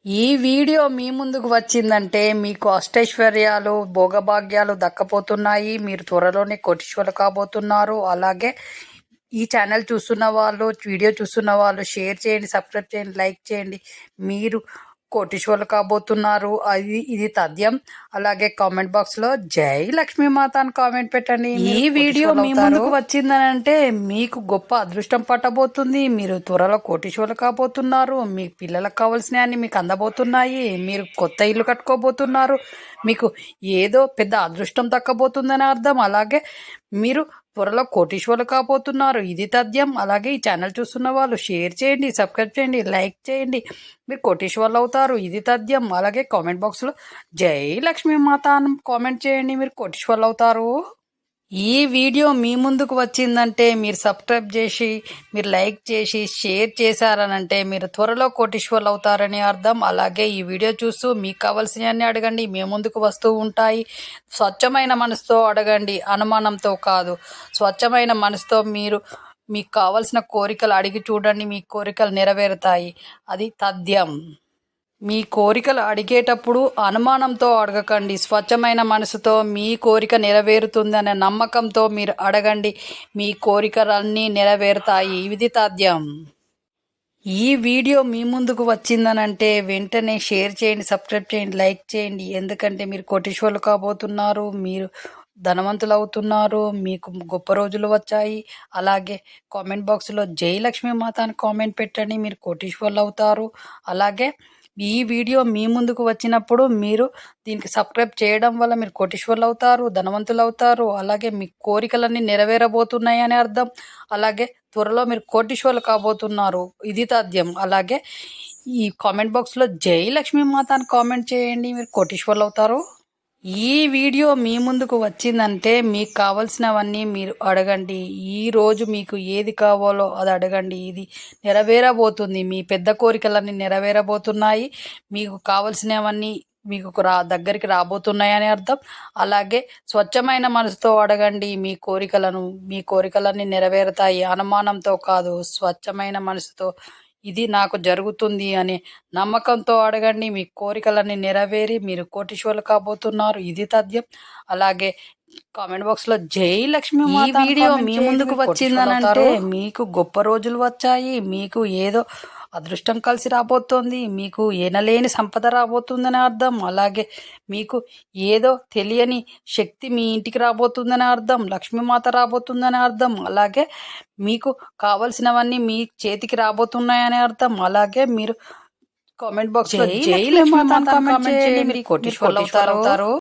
ఈ వీడియో మీ ముందుకు వచ్చిందంటే మీకు అష్టైశ్వర్యాలు, భోగభాగ్యాలు దక్కపోతున్నాయి. మీరు త్వరలోనే కోటీశ్వరులు కాబోతున్నారు. అలాగే ఈ ఛానల్ చూస్తున్న వాళ్ళు, వీడియో చూస్తున్న వాళ్ళు షేర్ చేయండి, సబ్స్క్రైబ్ చేయండి, లైక్ చేయండి. మీరు కోటీశ్వరులు కాబోతున్నారు. ఇది తథ్యం. అలాగే కామెంట్ బాక్స్ లో జై లక్ష్మీమాత అని కామెంట్ పెట్టండి. ఈ వీడియో మీ ముందుకు వచ్చిందనంటే మీకు గొప్ప అదృష్టం పట్టబోతుంది. మీరు త్వరలో కోటీశ్వరులు కాబోతున్నారు. మీ పిల్లలకు కావాల్సినవన్నీ మీకు అందబోతున్నాయి. మీరు కొత్త ఇల్లు కట్టుకోబోతున్నారు. మీకు ఏదో పెద్ద అదృష్టం దక్కబోతుందని అర్థం. అలాగే మీరు త్వరలో కోటీశ్వరులు కాబోతున్నారు. ఇది తథ్యం. అలాగే ఈ ఛానల్ చూస్తున్న వాళ్ళు షేర్ చేయండి, సబ్స్క్రైబ్ చేయండి, లైక్ చేయండి. మీరు కోటీశ్వరులు అవుతారు. ఇది తథ్యం. అలాగే కామెంట్ బాక్స్లో జై లక్ష్మీమాత అని కామెంట్ చేయండి. మీరు కోటీశ్వరులు అవుతారు. ఈ వీడియో మీ ముందుకు వచ్చిందంటే మీరు సబ్స్క్రైబ్ చేసి, మీరు లైక్ చేసి, షేర్ చేశారనంటే మీరు త్వరలో కోటీశ్వరులు అవుతారని అర్థం. అలాగే ఈ వీడియో చూస్తూ మీకు కావాల్సినవన్నీ అడగండి, మీ ముందుకు వస్తూ ఉంటాయి. స్వచ్ఛమైన మనసుతో అడగండి, అనుమానంతో కాదు. స్వచ్ఛమైన మనసుతో మీకు కావలసిన కోరికలు అడిగి చూడండి, మీ కోరికలు నెరవేరుతాయి. అది తథ్యం. మీ కోరికలు అడిగేటప్పుడు అనుమానంతో అడగకండి. స్వచ్ఛమైన మనసుతో మీ కోరిక నెరవేరుతుందనే నమ్మకంతో మీరు అడగండి. మీ కోరికలన్నీ నెరవేరుతాయి. ఇది తథ్యం. ఈ వీడియో మీ ముందుకు వచ్చిందనంటే వెంటనే షేర్ చేయండి, సబ్స్క్రైబ్ చేయండి, లైక్ చేయండి. ఎందుకంటే మీరు కోటీశ్వరులు కాబోతున్నారు. మీరు ధనవంతులు అవుతున్నారు. మీకు గొప్ప రోజులు వచ్చాయి. అలాగే కామెంట్ బాక్స్లో జై లక్ష్మీమాత అని కామెంట్ పెట్టండి. మీరు కోటీశ్వరులు అవుతారు. అలాగే ఈ వీడియో మీ ముందుకు వచ్చినప్పుడు మీరు దీనికి సబ్స్క్రైబ్ చేయడం వల్ల మీరు కోటీశ్వరులు అవుతారు, ధనవంతులు అవుతారు. అలాగే మీ కోరికలన్నీ నెరవేరబోతున్నాయి అని అర్థం. అలాగే త్వరలో మీరు కోటీశ్వరులు కాబోతున్నారు. ఇది తథ్యం. అలాగే ఈ కామెంట్ బాక్స్లో జై లక్ష్మీమాత అని కామెంట్ చేయండి. మీరు కోటీశ్వరులు అవుతారు. ఈ వీడియో మీ ముందుకు వచ్చిందంటే మీకు కావలసినవన్నీ మీరు అడగండి. ఈరోజు మీకు ఏది కావాలో అది అడగండి. ఇది నెరవేరబోతుంది. మీ పెద్ద కోరికలన్నీ నెరవేరబోతున్నాయి. మీకు కావలసినవన్నీ మీకు దగ్గరికి రాబోతున్నాయని అర్థం. అలాగే స్వచ్ఛమైన మనసుతో అడగండి మీ కోరికలన్నీ నెరవేరుతాయి. అనుమానంతో కాదు, స్వచ్ఛమైన మనసుతో ఇది నాకు జరుగుతుంది అనే నమ్మకంతో అడగండి. మీ కోరికలన్నీ నెరవేరి మీరు కోటీశ్వరులు కాబోతున్నారు. ఇది తథ్యం. అలాగే కామెంట్ బాక్స్లో జై లక్ష్మీ వీడియో మీ ముందుకు వచ్చిందనంటే మీకు గొప్ప రోజులు వచ్చాయి. మీకు ఏదో అదృష్టం కలిసి రాబోతోంది. మీకు ఎనలేని సంపద రాబోతుందని అర్థం. అలాగే మీకు ఏదో తెలియని శక్తి మీ ఇంటికి రాబోతుందని అర్థం. లక్ష్మీమాత రాబోతుందని అర్థం. అలాగే మీకు కావలసినవన్నీ మీ చేతికి రాబోతున్నాయని అర్థం. అలాగే మీరు కామెంట్ బాక్స్లో జై లక్ష్మీమాత కామెంట్ చేయండి. మీరు కోటీశ్వరులు అవుతారు.